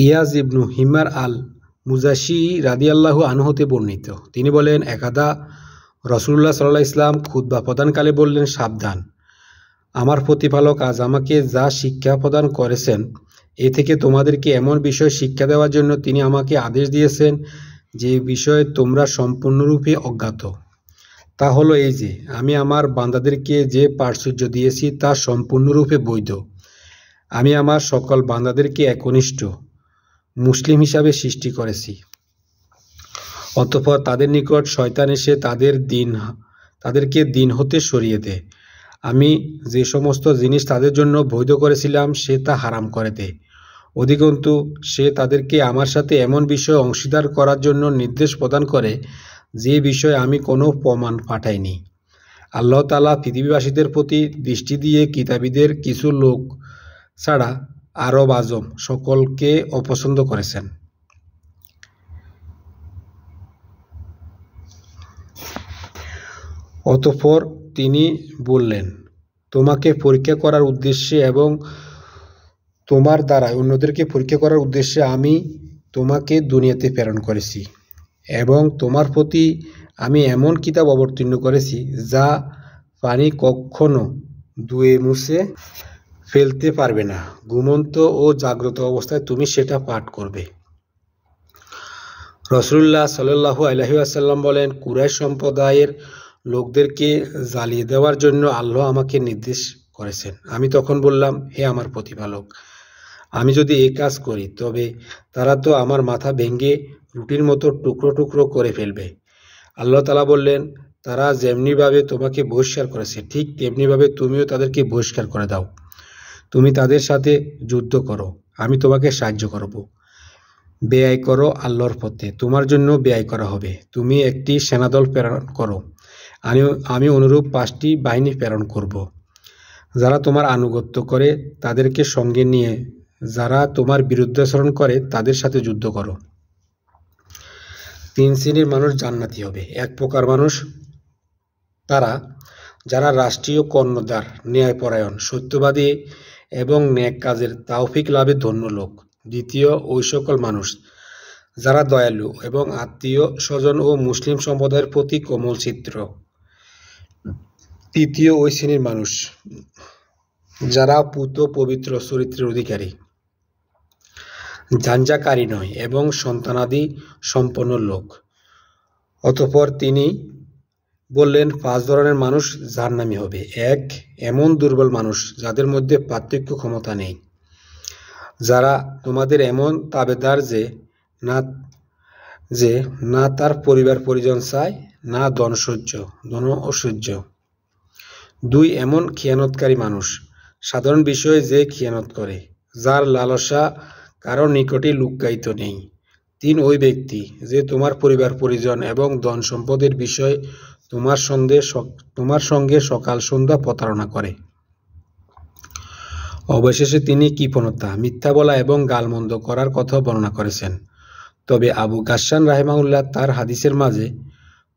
ইয়াজ ইবনু হিমার আল মুজাশি রাদিয়াল্লাহু আনহু হতে বর্ণিত, তিনি বলেন, একদা রাসূলুল্লাহ সাল্লাল্লাহু আলাইহি ওয়াসাল্লাম খুতবা প্রদানকালে বললেন, সাবধান, আমার প্রতিপালক আজ আমাকে যা শিক্ষা প্রদান করেছেন এ থেকে তোমাদেরকে এমন বিষয় শিক্ষা দেওয়ার জন্য তিনি আমাকে আদেশ দিয়েছেন যে বিষয়ে তোমরা সম্পূর্ণরূপে অজ্ঞাত। তা হলো এই যে, আমি আমার বান্দাদেরকে যে প্রাচুর্য দিয়েছি তা সম্পূর্ণরূপে বৈধ। আমি আমার সকল বান্দাদেরকে একনিষ্ঠ মুসলিম হিসাবে সৃষ্টি করেছি। অতঃপর তাদের নিকট শয়তান এসে তাদেরকে দিন হতে সরিয়ে দেয়। আমি যে সমস্ত জিনিস তাদের জন্য বৈধ করেছিলাম সে তা হারাম করে দেয়। অধিকন্তু সে তাদেরকে আমার সাথে এমন বিষয়ে অংশীদার করার জন্য নির্দেশ প্রদান করে যে বিষয়ে আমি কোনো প্রমাণ পাঠাইনি। আল্লাহ তাআলা পৃথিবীবাসীদের প্রতি দৃষ্টি দিয়ে কিতাবীদের কিছু লোক ছাড়া আরব আজম সকলকে অপছন্দ করেছেন। অতঃপর তিনি বললেন, তোমাকে পরীক্ষা করার উদ্দেশ্যে এবং তোমার দ্বারা অন্যদেরকে পরীক্ষা করার উদ্দেশ্যে আমি তোমাকে দুনিয়াতে প্রেরণ করেছি এবং তোমার প্রতি আমি এমন কিতাব অবতীর্ণ করেছি যা পানি কখনো ধুয়ে মুছে ফেলতে পারবে না। ঘুমন্ত ও জাগ্রত অবস্থায় তুমি সেটা পাঠ করবে। রাসূলুল্লাহ সাল্লাল্লাহু আলাইহি ওয়াসাল্লাম বলেন, কুরাইশ সম্প্রদায়ের লোকদেরকে জ্বালিয়ে দেওয়ার জন্য আল্লাহ আমাকে নির্দেশ করেছেন। আমি তখন বললাম, হে আমার প্রতিপালক, আমি যদি এই কাজ করি তবে তারা তো আমার মাথা ভেঙে রুটির মতো টুকরো টুকরো করে ফেলবে। আল্লাহ তাআলা বললেন, তারা যেমনিভাবে তোমাকে বহিষ্কার করেছে ঠিক তেমনিভাবে তুমিও তাদেরকে বহিষ্কার করে দাও। তুমি তাদের সাথে যুদ্ধ করো, আমি তোমাকে সাহায্য করব। ব্যয় করো আল্লাহর পথে, তোমার জন্য ব্যয় করা হবে। তুমি একটি সেনাদল প্রেরণ করো, আমি অনুরূপ 5টি বাহিনী প্রেরণ করব। যারা তোমার আনুগত্য করে তাদেরকে সঙ্গে নিয়ে যারা তোমার বিরুদ্ধাচরণ করে তাদের সাথে যুদ্ধ করো। 3 শ্রেণীর মানুষ জান্নাতি হবে। এক প্রকার মানুষ তারা যারা রাষ্ট্রীয় কর্ণধার, ন্যায়পরায়ণ, সত্যবাদী এবং নেক কাজের তৌফিক লাভে ধন্য লোক। দ্বিতীয়, ওই সকল মানুষ যারা দয়ালু এবং আত্মীয় স্বজন ও মুসলিম সম্প্রদায়ের প্রতি কোমল চিত্র। তৃতীয়, ওই শ্রেণীর মানুষ যারা পূত পবিত্র চরিত্রের অধিকারী, ঝঞ্ঝাকারী নয় এবং সন্তানাদি সম্পন্ন লোক। অতঃপর তিনি বললেন, 5 ধরনের মানুষ জাহান্নামী হবে। 1, এমন দুর্বল মানুষ যাদের মধ্যে পার্থক্য ক্ষমতা নেই, যারা তোমাদের এমন তাবেদার যে না তার পরিবার পরিজন চায়, না ধন ঐশ্বর্য। 2, এমন খিয়ানতকারী মানুষ, সাধারণ বিষয়ে যে খিয়ানত করে, যার লালসা কারো নিকটে লুক্কায়িত নেই। 3, ওই ব্যক্তি যে তোমার পরিবার পরিজন এবং ধন সম্পদের বিষয়ে তোমার সঙ্গে সকাল সন্ধ্যা প্রতারণা করে। অবশেষে তিনি কৃপণতা, মিথ্যা বলা এবং গালমন্দ করার কথা বর্ণনা করেছেন। তবে আবু গাসসান রাহিমাহুল্লাহ তার হাদিসের মাঝে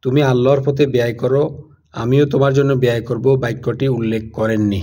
তুমি আল্লাহর পথে ব্যয় করো, আমিও তোমার জন্য ব্যয় করব বাক্যটি উল্লেখ করেননি।